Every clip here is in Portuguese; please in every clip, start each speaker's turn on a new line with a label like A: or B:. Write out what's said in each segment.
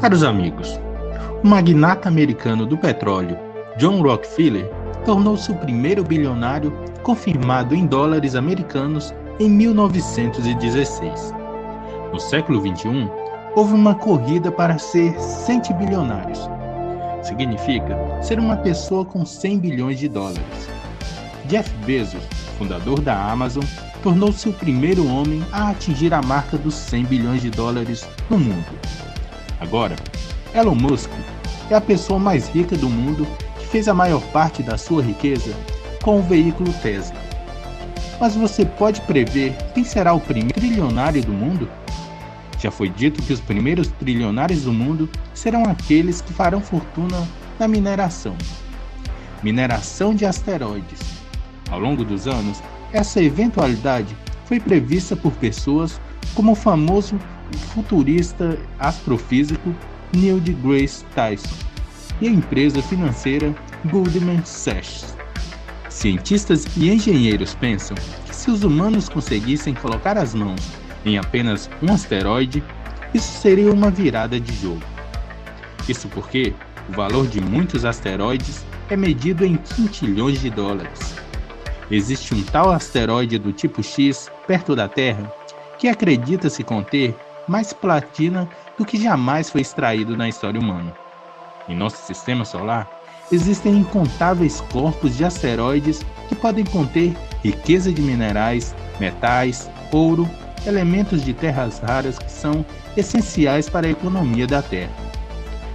A: Caros amigos, o magnata americano do petróleo, John Rockefeller, tornou-se o primeiro bilionário confirmado em dólares americanos em 1916. No século XXI, houve uma corrida para ser 100 bilionários. Significa ser uma pessoa com 100 bilhões de dólares. Jeff Bezos, fundador da Amazon, tornou-se o primeiro homem a atingir a marca dos 100 bilhões de dólares no mundo. Agora, Elon Musk é a pessoa mais rica do mundo que fez a maior parte da sua riqueza com o veículo Tesla. Mas você pode prever quem será o primeiro trilionário do mundo? Já foi dito que os primeiros trilionários do mundo serão aqueles que farão fortuna na mineração. Mineração de asteroides. Ao longo dos anos, essa eventualidade foi prevista por pessoas como o famoso futurista astrofísico Neil deGrasse Tyson e a empresa financeira Goldman Sachs. Cientistas e engenheiros pensam que se os humanos conseguissem colocar as mãos em apenas um asteroide, isso seria uma virada de jogo. Isso porque o valor de muitos asteroides é medido em quintilhões de dólares. Existe um tal asteroide do tipo X perto da Terra que acredita-se conter mais platina do que jamais foi extraído na história humana. Em nosso sistema solar, existem incontáveis corpos de asteroides que podem conter riqueza de minerais, metais, ouro, elementos de terras raras que são essenciais para a economia da Terra.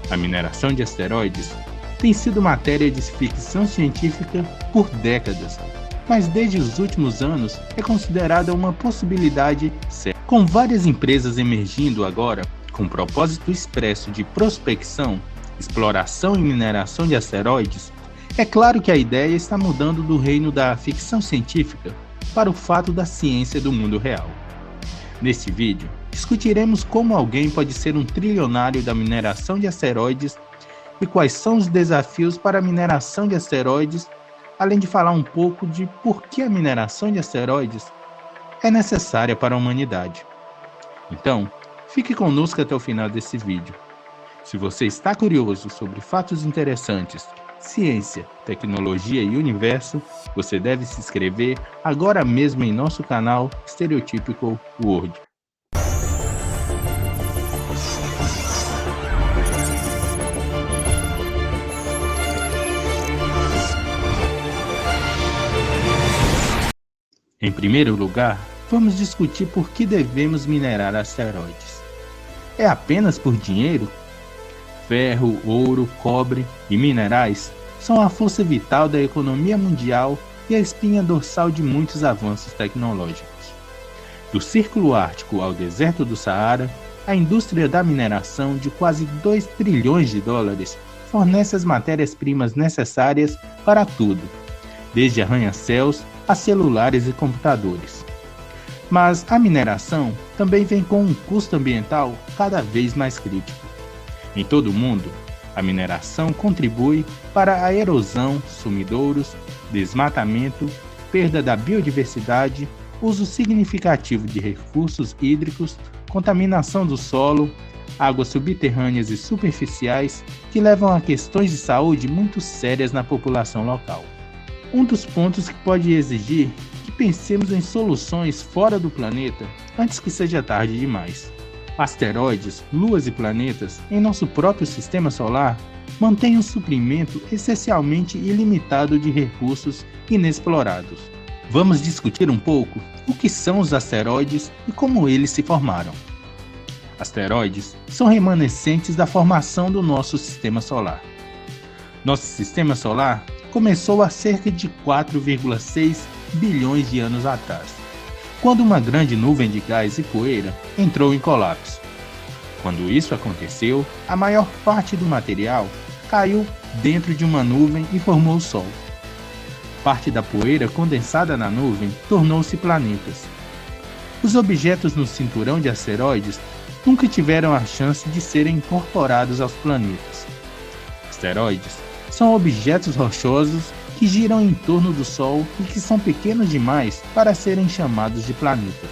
A: A mineração de asteroides tem sido matéria de ficção científica por décadas, mas desde os últimos anos é considerada uma possibilidade séria. Com várias empresas emergindo agora com propósito expresso de prospecção, exploração e mineração de asteroides, é claro que a ideia está mudando do reino da ficção científica para o fato da ciência do mundo real. Neste vídeo, discutiremos como alguém pode ser um trilionário da mineração de asteroides e quais são os desafios para a mineração de asteroides, além de falar um pouco de por que a mineração de asteroides é necessária para a humanidade. Então, fique conosco até o final desse vídeo. Se você está curioso sobre fatos interessantes, ciência, tecnologia e universo, você deve se inscrever agora mesmo em nosso canal Stereotypical World. Em primeiro lugar, vamos discutir por que devemos minerar asteroides. É apenas por dinheiro? Ferro, ouro, cobre e minerais são a força vital da economia mundial e a espinha dorsal de muitos avanços tecnológicos. Do Círculo Ártico ao deserto do Saara, a indústria da mineração de quase 2 trilhões de dólares fornece as matérias-primas necessárias para tudo, desde arranha-céus a celulares e computadores. Mas a mineração também vem com um custo ambiental cada vez mais crítico. Em todo o mundo, a mineração contribui para a erosão, sumidouros, desmatamento, perda da biodiversidade, uso significativo de recursos hídricos, contaminação do solo, águas subterrâneas e superficiais que levam a questões de saúde muito sérias na população local. Um dos pontos que pode exigir que pensemos em soluções fora do planeta antes que seja tarde demais. Asteroides, luas e planetas em nosso próprio sistema solar mantêm um suprimento essencialmente ilimitado de recursos inexplorados. Vamos discutir um pouco o que são os asteroides e como eles se formaram. Asteroides são remanescentes da formação do nosso sistema solar. Nosso sistema solar começou há cerca de 4,6 bilhões de anos atrás, quando uma grande nuvem de gás e poeira entrou em colapso. Quando isso aconteceu, a maior parte do material caiu dentro de uma nuvem e formou o Sol. Parte da poeira condensada na nuvem tornou-se planetas. Os objetos no cinturão de asteroides nunca tiveram a chance de serem incorporados aos planetas. Asteroides são objetos rochosos que giram em torno do Sol e que são pequenos demais para serem chamados de planetas.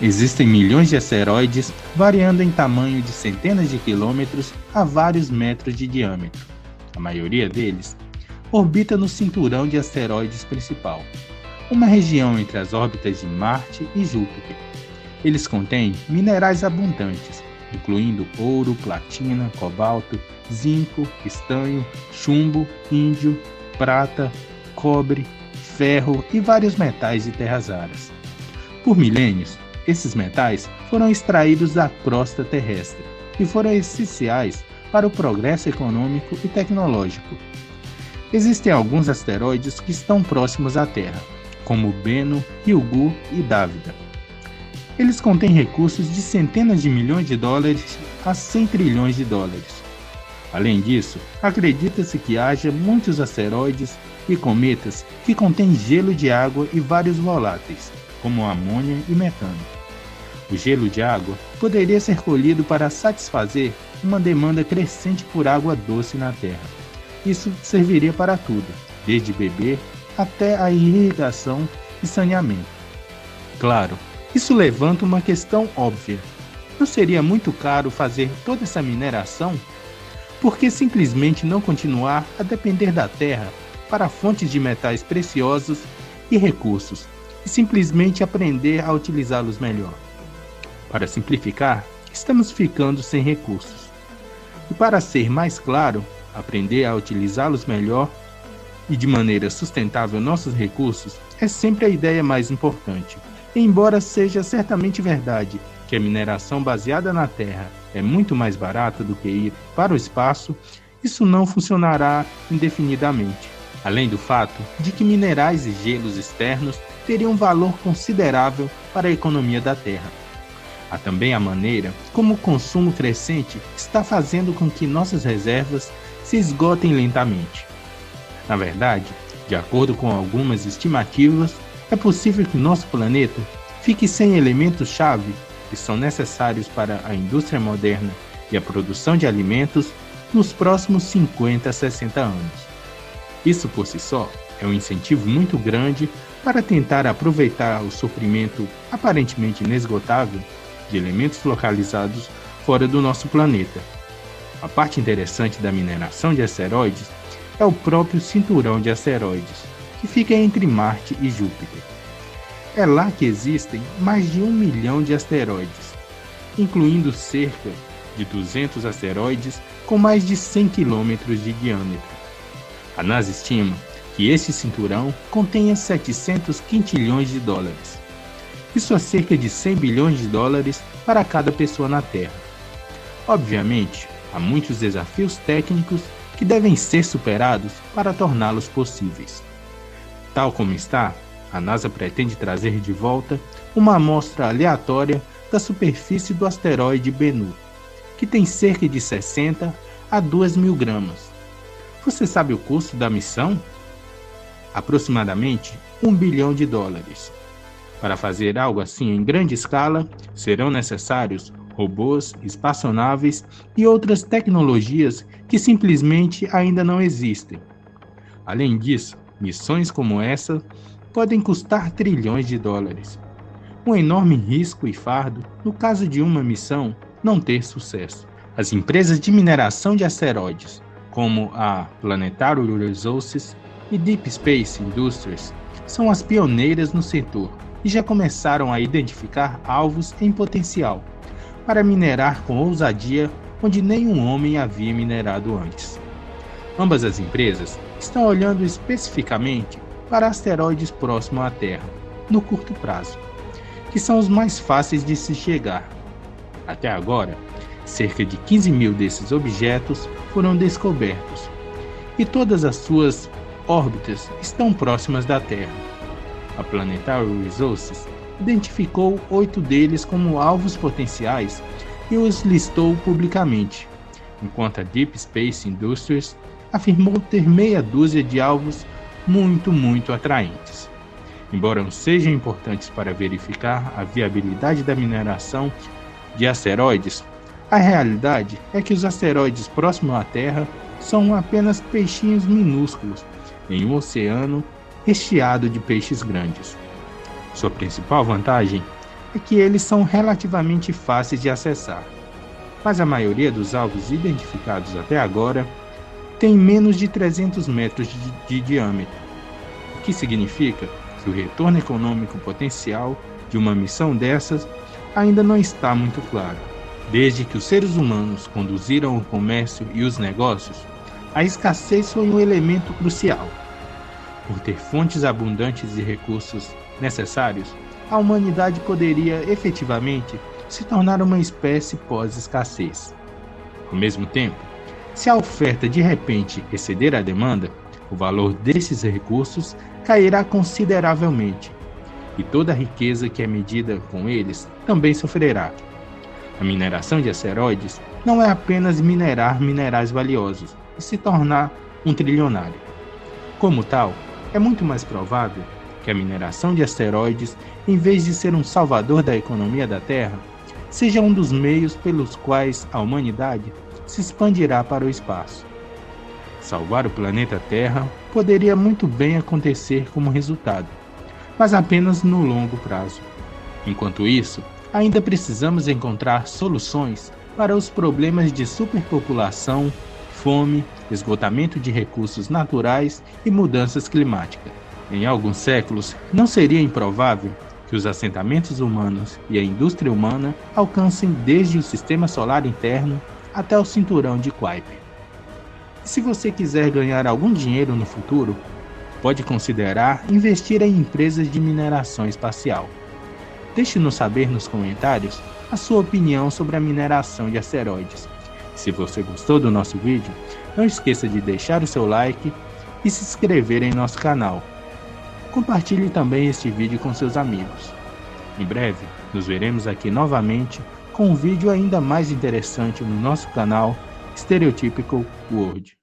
A: Existem milhões de asteroides, variando em tamanho de centenas de quilômetros a vários metros de diâmetro. A maioria deles orbita no cinturão de asteroides principal, uma região entre as órbitas de Marte e Júpiter. Eles contêm minerais abundantes, incluindo ouro, platina, cobalto, zinco, estanho, chumbo, índio, prata, cobre, ferro e vários metais de terras raras. Por milênios, esses metais foram extraídos da crosta terrestre e foram essenciais para o progresso econômico e tecnológico. Existem alguns asteroides que estão próximos à Terra, como Bennu, Ryugu e Dávida. Eles contêm recursos de centenas de milhões de dólares a 100 trilhões de dólares. Além disso, acredita-se que haja muitos asteroides e cometas que contêm gelo de água e vários voláteis, como amônia e metano. O gelo de água poderia ser colhido para satisfazer uma demanda crescente por água doce na Terra. Isso serviria para tudo, desde beber até a irrigação e saneamento. Claro, isso levanta uma questão óbvia. Não seria muito caro fazer toda essa mineração? Por que simplesmente não continuar a depender da Terra para fontes de metais preciosos e recursos, e simplesmente aprender a utilizá-los melhor? Para simplificar, estamos ficando sem recursos. E para ser mais claro, aprender a utilizá-los melhor e de maneira sustentável nossos recursos é sempre a ideia mais importante. Embora seja certamente verdade que a mineração baseada na Terra é muito mais barata do que ir para o espaço, isso não funcionará indefinidamente. Além do fato de que minerais e gelos externos teriam um valor considerável para a economia da Terra. Há também a maneira como o consumo crescente está fazendo com que nossas reservas se esgotem lentamente. Na verdade, de acordo com algumas estimativas, é possível que nosso planeta fique sem elementos-chave que são necessários para a indústria moderna e a produção de alimentos nos próximos 50 a 60 anos. Isso por si só é um incentivo muito grande para tentar aproveitar o suprimento aparentemente inesgotável de elementos localizados fora do nosso planeta. A parte interessante da mineração de asteroides é o próprio cinturão de asteroides, que fica entre Marte e Júpiter. É lá que existem mais de 1 milhão de asteroides, incluindo cerca de 200 asteroides com mais de 100 km de diâmetro. A NASA estima que este cinturão contenha 700 quintilhões de dólares. Isso é cerca de 100 bilhões de dólares para cada pessoa na Terra. Obviamente, há muitos desafios técnicos que devem ser superados para torná-los possíveis. Tal como está, a NASA pretende trazer de volta uma amostra aleatória da superfície do asteroide Bennu, que tem cerca de 60 a 2.000 gramas. Você sabe o custo da missão? Aproximadamente 1 bilhão de dólares. Para fazer algo assim em grande escala, serão necessários robôs, espaçonaves e outras tecnologias que simplesmente ainda não existem. Além disso, missões como essa podem custar trilhões de dólares. Um enorme risco e fardo no caso de uma missão não ter sucesso. As empresas de mineração de asteroides, como a Planetary Resources e Deep Space Industries, são as pioneiras no setor e já começaram a identificar alvos em potencial para minerar com ousadia onde nenhum homem havia minerado antes. Ambas as empresas estão olhando especificamente para asteroides próximos à Terra, no curto prazo, que são os mais fáceis de se chegar. Até agora, cerca de 15.000 desses objetos foram descobertos, e todas as suas órbitas estão próximas da Terra. A Planetary Resources identificou 8 deles como alvos potenciais e os listou publicamente, enquanto a Deep Space Industries afirmou ter meia dúzia de alvos muito atraentes. Embora não sejam importantes para verificar a viabilidade da mineração de asteroides, a realidade é que os asteroides próximos à Terra são apenas peixinhos minúsculos em um oceano recheado de peixes grandes. Sua principal vantagem é que eles são relativamente fáceis de acessar, mas a maioria dos alvos identificados até agora tem menos de 300 metros de diâmetro, o que significa que o retorno econômico potencial de uma missão dessas ainda não está muito claro. Desde que os seres humanos conduziram o comércio e os negócios, a escassez foi um elemento crucial. Por ter fontes abundantes de recursos necessários, a humanidade poderia efetivamente se tornar uma espécie pós-escassez. Ao mesmo tempo, se a oferta de repente exceder a demanda, o valor desses recursos cairá consideravelmente, e toda a riqueza que é medida com eles também sofrerá. A mineração de asteroides não é apenas minerar minerais valiosos e se tornar um trilionário. Como tal, é muito mais provável que a mineração de asteroides, em vez de ser um salvador da economia da Terra, seja um dos meios pelos quais a humanidade se expandirá para o espaço. Salvar o planeta Terra poderia muito bem acontecer como resultado, mas apenas no longo prazo. Enquanto isso, ainda precisamos encontrar soluções para os problemas de superpopulação, fome, esgotamento de recursos naturais e mudanças climáticas. Em alguns séculos, não seria improvável que os assentamentos humanos e a indústria humana alcancem desde o sistema solar interno até o cinturão de Kuiper. E se você quiser ganhar algum dinheiro no futuro, pode considerar investir em empresas de mineração espacial. Deixe-nos saber nos comentários a sua opinião sobre a mineração de asteroides. Se você gostou do nosso vídeo, não esqueça de deixar o seu like e se inscrever em nosso canal. Compartilhe também este vídeo com seus amigos. Em breve, nos veremos aqui novamente com um vídeo ainda mais interessante no nosso canal Stereotypical World.